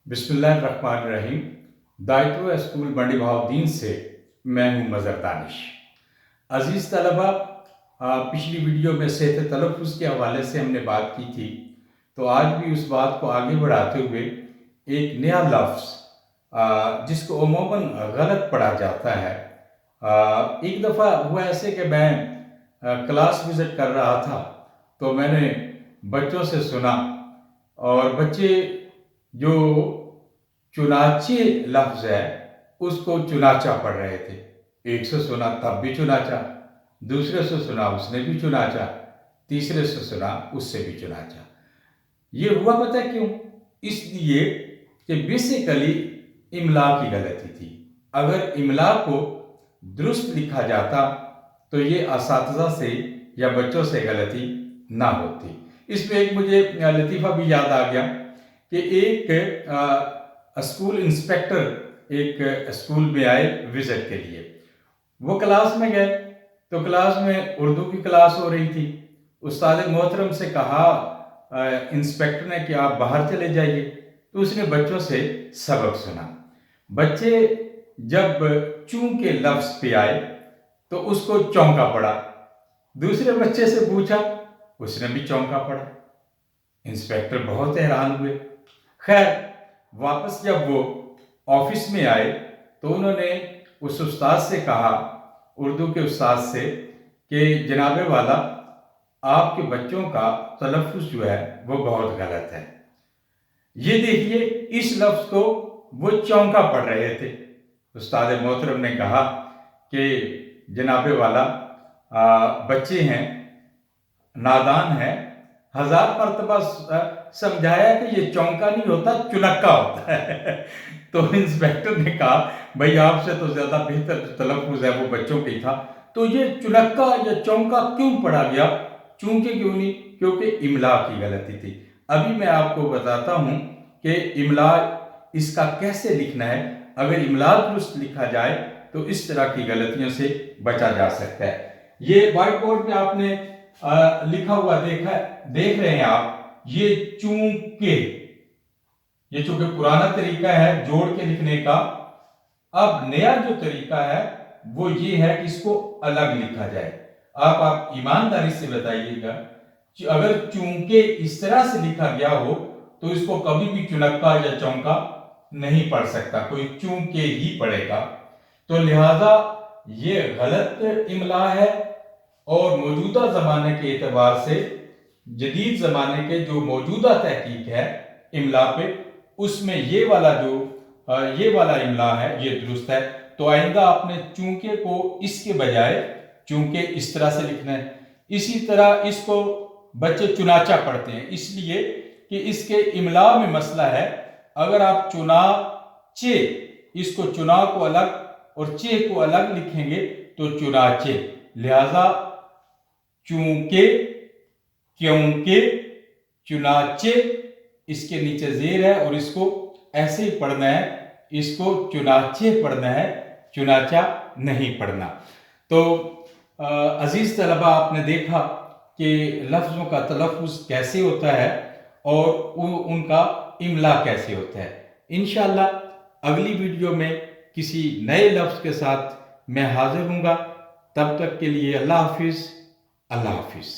بسم اللہ الرحمن الرحیم۔ دائتو اسکول بنڈی بہاؤدین سے میں ہوں مظہر دانش۔ عزیز طلبہ، پچھلی ویڈیو میں صحت تلفظ کے حوالے سے ہم نے بات کی تھی، تو آج بھی اس بات کو آگے بڑھاتے ہوئے ایک نیا لفظ جس کو عموماً غلط پڑھا جاتا ہے۔ ایک دفعہ ہوا ایسے کہ میں کلاس وزٹ کر رہا تھا، تو میں نے بچوں سے سنا، اور بچے جو چنانچہ لفظ ہے اس کو چنانچہ پڑھ رہے تھے۔ ایک سے سنا تب بھی چنانچہ، دوسرے سے سنا اس نے بھی چنانچہ، تیسرے سے سنا اس سے بھی چنانچہ۔ یہ ہوا پتہ کیوں؟ اس لیے کہ بیسیکلی املا کی غلطی تھی۔ اگر املا کو درست لکھا جاتا تو یہ اساتذہ سے یا بچوں سے غلطی نہ ہوتی۔ اس میں ایک مجھے لطیفہ بھی یاد آ گیا کہ ایک اسکول انسپیکٹر ایک اسکول میں آئے وزٹ کے لیے۔ وہ کلاس میں گئے تو کلاس میں اردو کی کلاس ہو رہی تھی۔ استاد محترم سے کہا انسپیکٹر نے کہ آپ باہر چلے جائیے، تو اس نے بچوں سے سبق سنا۔ بچے جب چوں کے لفظ پہ آئے تو اس کو چونکا پڑا، دوسرے بچے سے پوچھا، اس نے بھی چونکا پڑا۔ انسپیکٹر بہت حیران ہوئے۔ خیر، واپس جب وہ آفس میں آئے تو انہوں نے اس استاد سے کہا، اردو کے استاد سے، کہ جناب والا، آپ کے بچوں کا تلفظ جو ہے وہ بہت غلط ہے۔ یہ دیکھیے، اس لفظ کو وہ چونکا پڑھ رہے تھے۔ استاد محترم نے کہا کہ جناب والا، بچے ہیں، نادان ہیں، 1000 مرتبہ سمجھایا کہ یہ چونکا نہیں ہوتا، چنکا ہوتا ہے۔ تو انسپیکٹر نے کہا، بھائی آپ سے تو زیادہ بہتر تلفظ ہے وہ بچوں کا ہی تھا، تو یہ چنکا یا چونکا کیوں پڑھا گیا؟ چونکہ کیوں نہیں؟ کیونکہ املا کی غلطی تھی۔ ابھی میں آپ کو بتاتا ہوں کہ املا اس کا کیسے لکھنا ہے۔ اگر املا درست لکھا جائے تو اس طرح کی غلطیوں سے بچا جا سکتا ہے۔ یہ وائٹ بورڈ پہ آپ نے لکھا ہوا دیکھ رہے ہیں آپ، یہ چونکہ، یہ چونکہ پرانا طریقہ ہے جوڑ کے لکھنے کا۔ اب نیا جو طریقہ ہے وہ یہ ہے کہ اس کو الگ لکھا جائے۔ آپ ایمانداری سے بتائیے گا، اگر چونکہ اس طرح سے لکھا گیا ہو تو اس کو کبھی بھی چنکا یا چونکا نہیں پڑھ سکتا، کوئی چونکہ ہی پڑھے گا۔ تو لہذا یہ غلط املا ہے، اور موجودہ زمانے کے اعتبار سے، جدید زمانے کے جو موجودہ تحقیق ہے املا پہ، اس میں یہ والا املا ہے، یہ درست ہے۔ تو آئندہ آپ نے چونکہ کو اس کے بجائے چونکہ اس طرح سے لکھنا ہے۔ اسی طرح اس کو بچے چنانچہ پڑھتے ہیں، اس لیے کہ اس کے املا میں مسئلہ ہے۔ اگر آپ چنانچہ، اس کو چنا کو الگ اور چہ کو الگ لکھیں گے تو چنانچہ۔ لہذا چونکہ، کیونکہ، چنانچہ، اس کے نیچے زیر ہے، اور اس کو ایسے ہی پڑھنا ہے، اس کو چنانچہ پڑھنا ہے، چنانچہ نہیں پڑھنا۔ تو عزیز طلبہ، آپ نے دیکھا کہ لفظوں کا تلفظ کیسے ہوتا ہے اور ان کا املا کیسے ہوتا ہے۔ انشاءاللہ اگلی ویڈیو میں کسی نئے لفظ کے ساتھ میں حاضر ہوں گا۔ تب تک کے لیے اللہ حافظ، اللہ حافظ۔